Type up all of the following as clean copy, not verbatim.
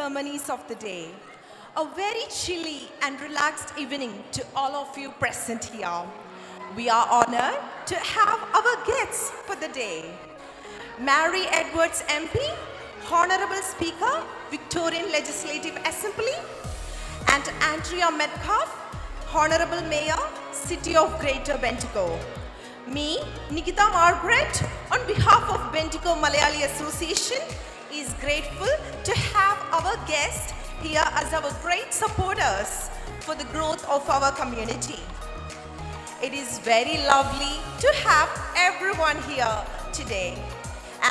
ceremonies of the day. A very chilly and relaxed evening to all of you present here. We are honored to have our guests for the day. Mary Edwards MP, Honorable Speaker, Victorian Legislative Assembly, and Andrea Metcalf, Honorable Mayor, City of Greater Bendigo. Me, Nikita Margaret, on behalf of Bendigo Malayali Association, is grateful to have our guests here as our great supporters for the growth of our community. It is very lovely to have everyone here today.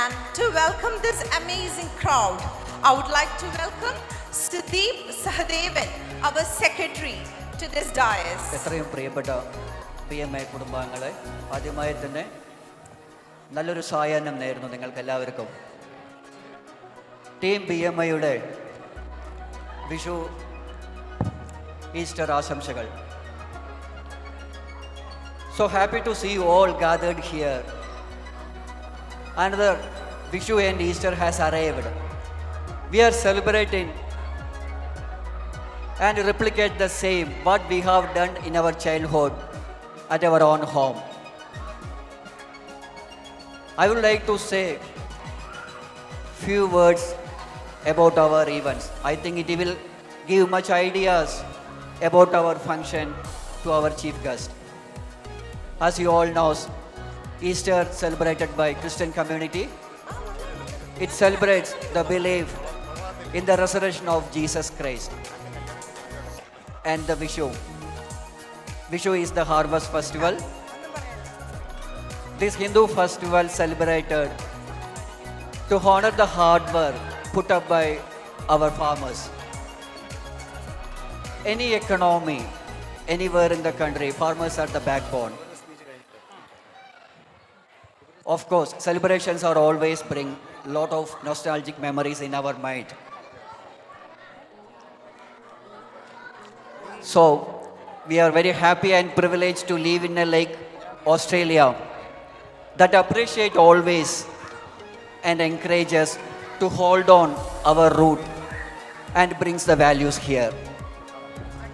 And to welcome this amazing crowd, I would like to welcome Sudeep Sahadevan, our secretary, to this dais. എത്രയും പ്രിയപ്പെട്ട BMA കുടുംബാംഗങ്ങളെ, ആദ്യമായി തന്നെ നല്ലൊരു സായാഹ്നം നേരുന്നു നിങ്ങൾക്ക് എല്ലാവർക്കും. Team BMAയുടെ Vishu Easter ആശംസകൾ. So happy to see you all gathered here. Another Vishu and Easter has arrived. We are celebrating and replicate the same what we have done in our childhood at our own home. I would like to say few words about our events. I think it will give much ideas about our function to our chief guest. As you all know, Easter celebrated by Christian community. It celebrates the belief in the resurrection of Jesus Christ. And the Vishu. Vishu is the harvest festival. This Hindu festival celebrated to honor the hard work put up by our farmers. Any economy, anywhere in the country, farmers are the backbone. Of course, celebrations are always bring a lot of nostalgic memories in our mind. So, we are very happy and privileged to live in a lake, Australia, that appreciate always and encourage us to hold on our root and brings the values here.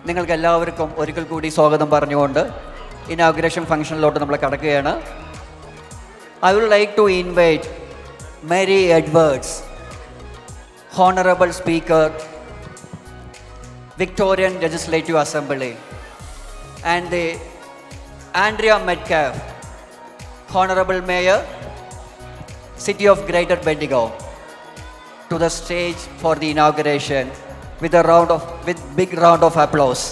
നിങ്ങൾക്ക് എല്ലാവർക്കും ഒരിക്കൽ കൂടി സ്വാഗതം പറഞ്ഞുകൊണ്ട് inauguration ഫംഗ്ഷനിലോട്ട് നമ്മൾ കടക്കുകയാണ്. I would like to invite Mary Edwards, Honorable Speaker, Victorian Legislative Assembly, and the Andrea Metcalf, Honorable Mayor, City of Greater Bendigo, to the stage for the inauguration with big round of applause.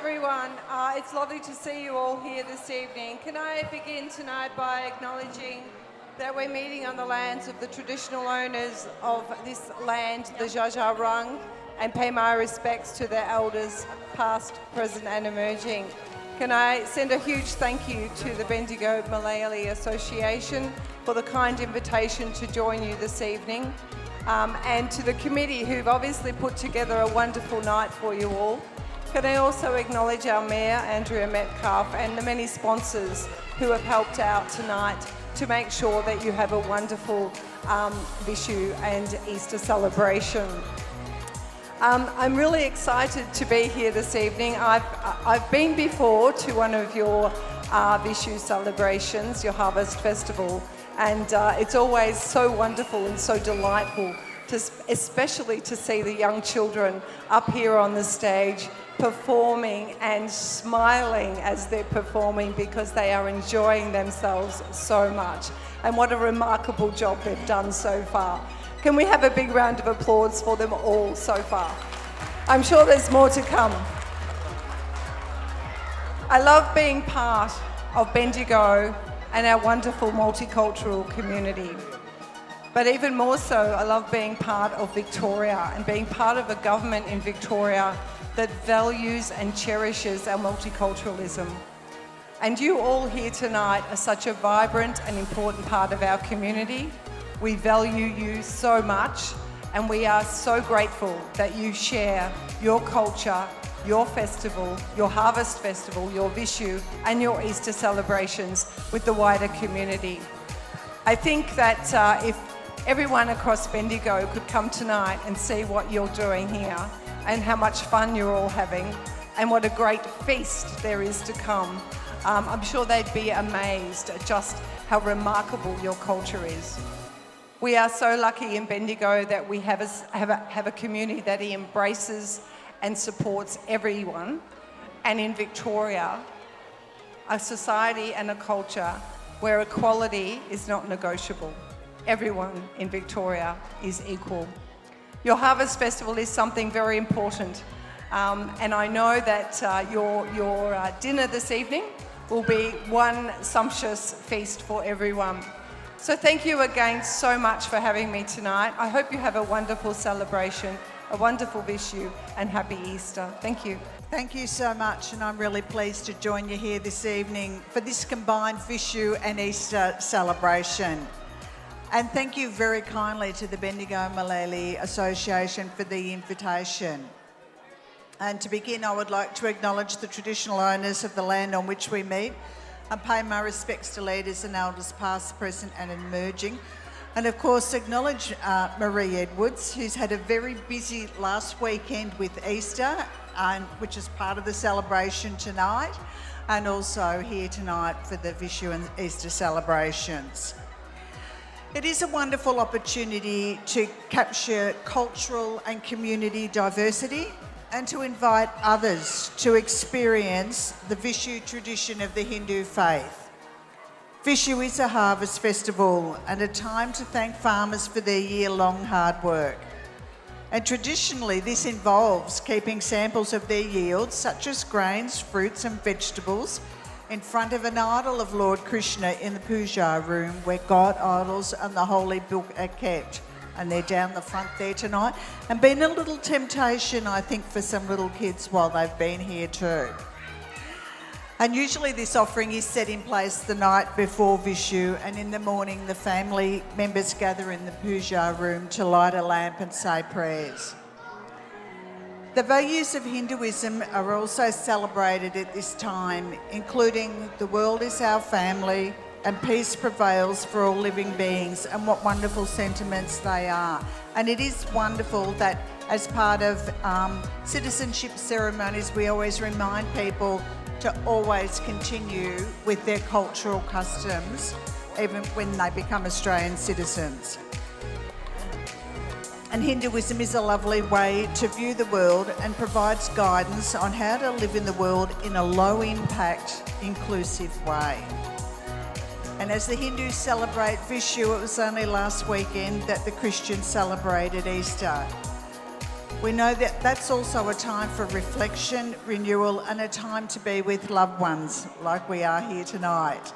Everyone, it's lovely to see you all here this evening. Can I begin tonight by acknowledging that we're meeting on the lands of the traditional owners of this land, the Dja Dja Wurrung, and pay my respects to their elders past, present and emerging. Can I send a huge thank you to the Bendigo Malayali Association for the kind invitation to join you this evening, and to the committee who've obviously put together a wonderful night for you all. Can I also acknowledge our Mayor, Andrea Metcalf, and the many sponsors who have helped out tonight to make sure that you have a wonderful Vishu and Easter celebration. I'm really excited to be here this evening. I've been before to one of your Vishu celebrations, your Harvest Festival, and it's always so wonderful and so delightful, especially to see the young children up here on the stage performing and smiling as they're performing because they are enjoying themselves so much. And what a remarkable job they've done so far. Can we have a big round of applause for them all so far? I'm sure there's more to come. I love being part of Bendigo and our wonderful multicultural community. But even more so, I love being part of Victoria and being part of a government in Victoria that values and cherishes our multiculturalism. And you all here tonight are such a vibrant and important part of our community. We value you so much, and we are so grateful that you share your culture, your festival, your Harvest Festival, your Vishu, and your Easter celebrations with the wider community. I think that if everyone across Bendigo could come tonight and see what you're doing here and how much fun you're all having and what a great feast there is to come, I'm sure they'd be amazed at just how remarkable your culture is. We are so lucky in Bendigo that we have a community that embraces and supports everyone, and in Victoria, a society and a culture where equality is not negotiable. Everyone in Victoria is equal. Your Harvest Festival is something very important, and I know that your dinner this evening will be one sumptuous feast for everyone. So thank you again so much for having me tonight. I hope you have a wonderful celebration, a wonderful Vishu, and happy Easter. Thank you. Thank you so much, and I'm really pleased to join you here this evening for this combined Vishu and Easter celebration. And thank you very kindly to the Bendigo Maleli Association for the invitation. And to begin, I would like to acknowledge the traditional owners of the land on which we meet and pay my respects to leaders and elders past, present and emerging. And of course, acknowledge Marie Edwards, who's had a very busy last weekend with Easter, which is part of the celebration tonight, and also here tonight for the Vishu and Easter celebrations. It is a wonderful opportunity to capture cultural and community diversity and to invite others to experience the Vishu tradition of the Hindu faith. Vishu is a harvest festival and a time to thank farmers for their year-long hard work. And traditionally, this involves keeping samples of their yields, such as grains, fruits and vegetables, in front of an idol of Lord Krishna in the puja room where God idols and the holy book are kept. And they're down the front there tonight. And been a little temptation, I think, for some little kids while they've been here too. And usually this offering is set in place the night before Vishu, and in the morning the family members gather in the puja room to light a lamp and say prayers. The values of Hinduism are also celebrated at this time, including the world is our family, and peace prevails for all living beings, and what wonderful sentiments they are. And it is wonderful that as part of citizenship ceremonies, we always remind people to always continue with their cultural customs, even when they become Australian citizens. And Hinduism is a lovely way to view the world and provides guidance on how to live in the world in a low-impact, inclusive way. And as the Hindus celebrate Vishu, it was only last weekend that the Christians celebrated Easter. We know that that's also a time for reflection, renewal, and a time to be with loved ones, like we are here tonight.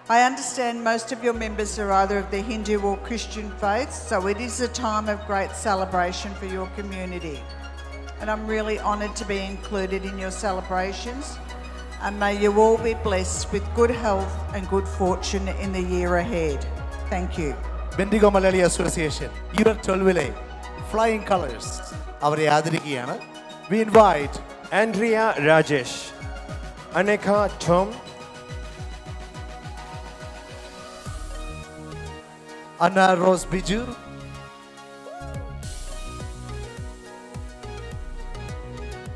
I understand most of your members are either of the Hindu or Christian faiths, so it is a time of great celebration for your community. And I'm really honoured to be included in your celebrations. And may you all be blessed with good health and good fortune in the year ahead. Thank you. Bendigo Malali Association, year 12 flying colors. അവരെ ആദരിക്കുകയാണ്. We invite Andrea Rajesh, Aneka Tom, Anna Rose Bijur,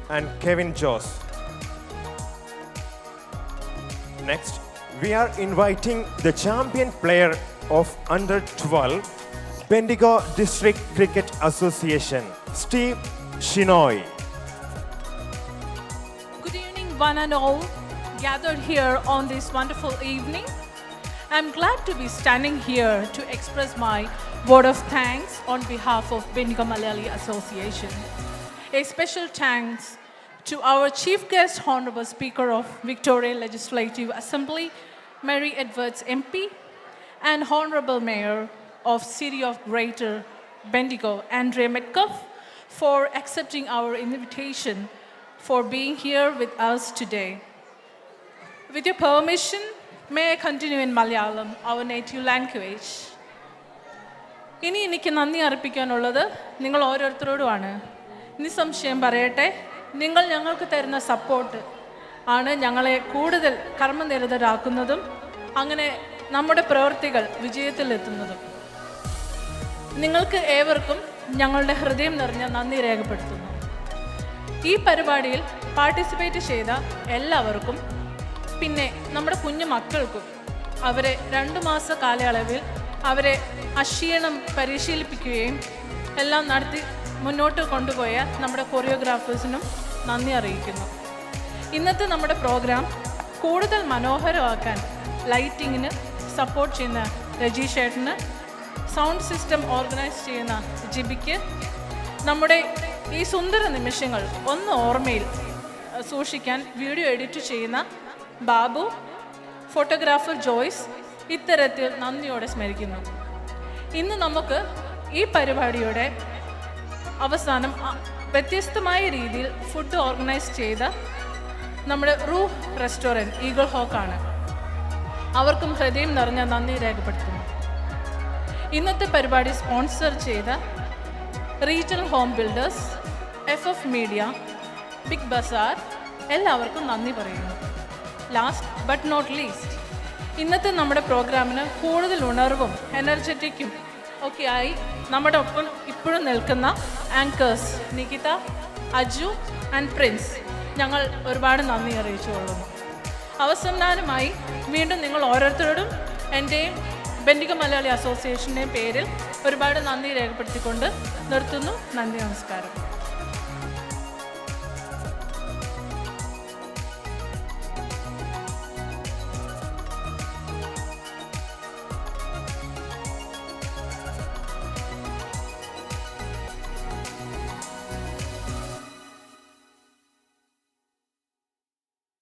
and Kevin Joss. Next, we are inviting the champion player of Under 12 Bendigo District Cricket Association, Steve Shinoy. Good evening, one and all, gathered here on this wonderful evening. I'm glad to be standing here to express my word of thanks on behalf of Bendigo Malayali Association. A special thanks to our Chief Guest, Honorable Speaker of Victoria Legislative Assembly, Mary Edwards MP, and Honorable Mayor of City of Greater Bendigo, Andrea Metcalf, for accepting our invitation for being here with us today. With your permission, may I continue in Malayalam, our native language? ഇനി എനിക്ക് നന്ദി അർപ്പിക്കാനുള്ളത് നിങ്ങൾ ഓരോരുത്തരോടുമാണ്. നിസ്സംശയം പറയട്ടെ, നിങ്ങൾ ഞങ്ങൾക്ക് തരുന്ന support ആണ് ഞങ്ങളെ കൂടുതൽ കർമ്മനിരതരാക്കുന്നതും അങ്ങനെ നമ്മുടെ പ്രവൃത്തികൾ വിജയത്തിലെത്തുന്നതും. നിങ്ങൾക്ക് ഏവർക്കും ഞങ്ങളുടെ ഹൃദയം നിറഞ്ഞ നന്ദി രേഖപ്പെടുത്തുന്നു. ഈ പരിപാടിയിൽ പാർട്ടിസിപ്പേറ്റ് ചെയ്ത എല്ലാവർക്കും, പിന്നെ നമ്മുടെ കുഞ്ഞു മക്കൾക്കും, അവരെ 2 മാസ കാലയളവിൽ അവരെ അക്ഷീണം പരിശീലിപ്പിക്കുകയും എല്ലാം നടത്തി മുന്നോട്ട് കൊണ്ടുപോയ നമ്മുടെ കൊറിയോഗ്രാഫേഴ്സിനും നന്ദി അറിയിക്കുന്നു. ഇന്നത്തെ നമ്മുടെ പ്രോഗ്രാം കൂടുതൽ മനോഹരമാക്കാൻ ലൈറ്റിങ്ങിന് സപ്പോർട്ട് ചെയ്യുന്ന രജീഷ് ഏട്ടന്, സൗണ്ട് സിസ്റ്റം ഓർഗനൈസ് ചെയ്യുന്ന ജിബിക്ക്, നമ്മുടെ ഈ സുന്ദര നിമിഷങ്ങൾ ഒന്ന് ഓർമ്മയിൽ സൂക്ഷിക്കാൻ വീഡിയോ എഡിറ്റ് ചെയ്യുന്ന ബാബു, ഫോട്ടോഗ്രാഫർ ജോയ്സ്, ഇത്തരത്തിൽ നന്ദിയോടെ സ്മരിക്കുന്നു. ഇന്ന് നമുക്ക് ഈ പരിപാടിയുടെ അവസാനം വ്യത്യസ്തമായ രീതിയിൽ ഫുഡ് ഓർഗനൈസ് ചെയ്ത നമ്മുടെ റൂഹ് റെസ്റ്റോറൻറ്റ് ഈഗിൾ ഹോക്കാണ്. അവർക്കും ഹൃദയം നിറഞ്ഞ നന്ദി രേഖപ്പെടുത്തുന്നു. ഇന്നത്തെ പരിപാടി സ്പോൺസർ ചെയ്ത Regional Home Builders, FF Media, Big Bazaar, എല്ലാവർക്കും നന്ദി പറയുന്നു. ലാസ്റ്റ് ബട്ട് നോട്ട് ലീസ്റ്റ്, ഇന്നത്തെ നമ്മുടെ പ്രോഗ്രാമിന് കൂടുതൽ ഉണർവും എനർജറ്റിക്കും ഒക്കെ ആയി നമ്മുടെ ഒപ്പം ഇപ്പോഴും നിൽക്കുന്ന anchors Nikita, Aju and Prince, ഞങ്ങൾ ഒരുപാട് നന്ദി അറിയിച്ചുകൊള്ളുന്നു. അവസാനമായി വീണ്ടും നിങ്ങൾ ഓരോരുത്തരോടും എൻ്റെയും ബെൻഡിഗോ മലയാളി അസോസിയേഷൻ്റെയും പേരിൽ ഒരുപാട് നന്ദി രേഖപ്പെടുത്തിക്കൊണ്ട് നിർത്തുന്നു. നന്ദി, നമസ്കാരം.